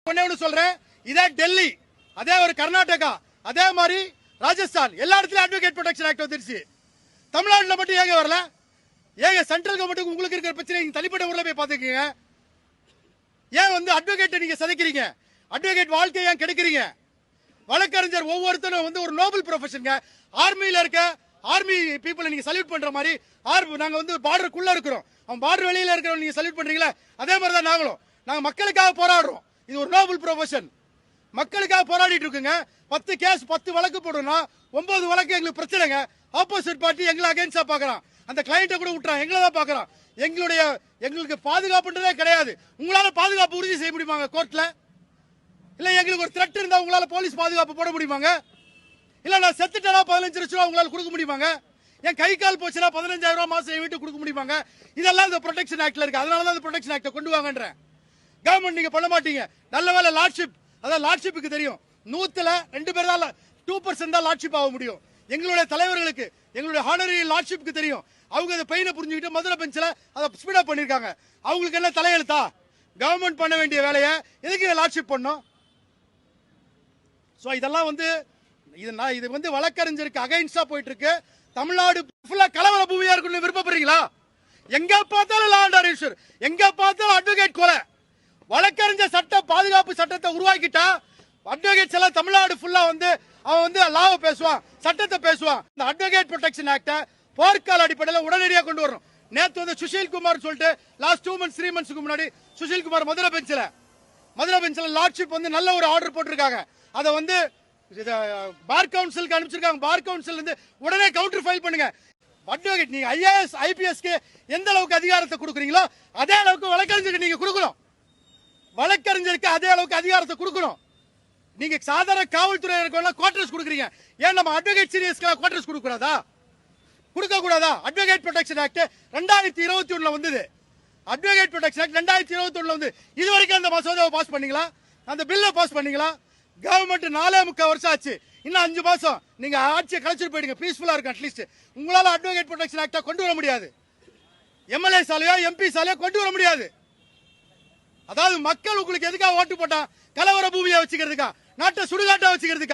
சொல்றேன். இதே டெல்லி, அதே ஒரு கர்நாடகா, அதே மாதிரி ராஜஸ்தான் எல்லா இடத்துலயும் அட்வொகேட் ப்ரொடெக்ஷன் ஆக்ட் வந்துருச்சு. தமிழ்நாட்டில் மட்டும் ஏங்க வரல? ஏங்க சென்ட்ரல் கவர்மெண்ட் உங்களுக்கு இருக்கிற பிரச்சனை நீங்க தனிப்பட்ட ஊர்ல போய் பாத்துக்கீங்க. ஏன் வந்து அட்வொகேட்டை நீங்க சதைக்கிறீங்க? அட்வொகேட் வாழ்க்கையை ஏன் கெடுக்கிறீங்க? வழக்கறிஞர் ஒவ்வொருத்தரும் வந்து ஒரு நோபல் ப்ரொஃபஷன். ஆர்மியில இருக்க ஆர்மி பீப்புளை நீங்க சல்யூட் பண்ற மாதிரி நாங்க வந்து பார்டருக்குள்ள இருக்கிறோம். அவன் பார்டர் வெளியில இருக்கிறவங்க நீங்க சல்யூட் பண்றீங்களா? அதே மாதிரி தான் நாங்களும். நாங்க மக்களுக்காக போராடுறோம். இது ஒரு நோபல் ப்ரொஃபஷன். மக்களுக்காக போராடிட்டு இருக்குங்க. 10 கேஸ் 10 வழக்கு போடுறோம்னா 9 வழக்கு எங்களுக்கு பிரச்சனைங்க. ஆப்போசிட் பார்ட்டி எங்களை அகைன்ஸ்டா பாக்குறான். அந்த கிளையண்ட்டை கூட விட்டுறான், எங்களை தான் பாக்குறான். எங்களுக்கு பாதுகாப்புன்றதே கிடையாது. உங்களால பாதுகாப்பு உறுதி செய்ய முடியுமாங்க கோர்ட்ல? இல்ல எங்களுக்கு ஒரு த்ரெட் இருந்தா உங்களால போலீஸ் பாதுகாப்பு போட முடியுமாங்க? இல்ல நான் செத்துட்டா 15 லட்சம் ரூபாய் உங்களால கொடுக்க முடியுமாங்க? என் கை கால் போச்சுன்னா 15,000 ரூபாய் மாசம் என் வீட்டுக்கு கொடுக்க முடியுமாங்க? இதெல்லாம் இந்த ப்ரொடெக்ஷன் ஆக்ட்ல இருக்கு. அதனால தான் இந்த ப்ரொடெக்ஷன் ஆக்ட கொண்டு வாங்கன்றேன். கவர்மெண்ட் நீங்க பண்ண மாட்டீங்க. நல்ல வேலை லார்ட்ஷிப், அதான் லார்ட்ஷிப்புக்கு தெரியும். 100ல 2 பேர் தான் 2% தான் லார்ட்ஷிப் ஆக முடியும். எங்களுடைய தலைவர்களுக்கு, எங்களுடைய ஹானரி லார்ட்ஷிப்புக்கு தெரியும். அவங்க அந்த பெயினை புரிஞ்சுக்கிட்டு மதுரை பெஞ்சில் அதை ஸ்பீடப் பண்ணிருக்காங்க. அவங்களுக்கு என்ன தலையெழுத்தா? கவர்மெண்ட் பண்ண வேண்டிய வேலையை எதுக்கு லார்ட்ஷிப் பண்ணும்? சோ இதெல்லாம் வந்து இது வந்து வழக்கறிஞருக்கு அகைன்ஸ்டா போயிட்டு இருக்கு. தமிழ்நாடு ஃபுல்லா கலவர பூமியா இருக்குன்னு விருப்பப்படுறீங்களா? எங்க பார்த்தாலும் லா அண்ட் ஆர்டர் இஷ்யூ, எங்க பார்த்தாலும் அட்வொகேட் கொலை. வழக்கறிஞர் சட்ட பாதுகாப்பு சட்டத்தை உருவாக்கிட்டா அட்வொகேட்ஸ் எல்லாம் தமிழ்நாடு ஃபுல்லா வந்து அவன் வந்து லாவை பேசுவான், சட்டத்தை பேசுவான். இந்த அட்வொகேட் ப்ரொடெக்ஷன் ஆக்ட போர்க்கால அடிப்படையில் உடனடியாக கொண்டு வரணும். நேற்று வந்து சுஷில் குமார் சொல்லிட்டு லாஸ்ட் 2 months 3 monthsக்கு முன்னாடி சுஷில் குமார் மதுரை பெஞ்சில் லார்ட்ஷிப் வந்து நல்ல ஒரு ஆர்டர் போட்டிருக்காங்க. அதை வந்து பார் கவுன்சிலுக்கு அனுப்பிச்சிருக்காங்க. பார் கவுன்சில் இருந்து உடனே கவுண்டர் ஃபைல் பண்ணுங்க. அட்வொகேட் நீங்க ஐஏஎஸ் ஐபிஎஸ்க்கு எந்த அளவுக்கு அதிகாரத்தை கொடுக்குறீங்களோ அதே அளவுக்கு வழக்கறிஞருக்கு நீங்க கொடுக்கணும். வழக்கறிஞருக்கு அதே அளவுக்கு அதிகாரத்தை கொடுக்கணும். நீங்க சாதாரண காவல்துறையினருக்கு குவார்டர்ஸ் கொடுக்குறீங்க. ஏன் நம்ம அட்வொகேட் சீரியஸ்க்கு குவார்டர்ஸ் கொடுக்க கூடாதா? அட்வொகேட் ப்ரொடெக்ஷன் ஆக்ட் 2021ல வந்தது. அட்வொகேட் ப்ரொடெக்ஷன் ஆக்ட் 2021ல வந்து இது வரைக்கும் அந்த மசோதாவை பாஸ் பண்ணீங்களா? அந்த பில்லை பாஸ் பண்ணீங்களா? கவர்மெண்ட் 4.25 வருஷம் ஆச்சு. இன்னும் 5 மாசம் நீங்க ஆட்சியை கலைச்சிட்டு போயிடுங்க. பீஸ்ஃபுல்லா இருக்கும். அட்லீஸ்ட் உங்களால அட்வொகேட் ப்ரொடெக்ஷன் ஆக்டா கொண்டு வர முடியாது. எம்எல்ஏ சாலையோ எம்பி சாலையோ கொண்டு வர முடியாது. அதாவது மக்கள் உங்களுக்கு எதுக்காக ஓட்டு போட்டா? கலவர பூமியா வச்சுக்கிறதுக்கா? நாட்டை சுடுகாட்டா வச்சுக்கிறதுக்கா?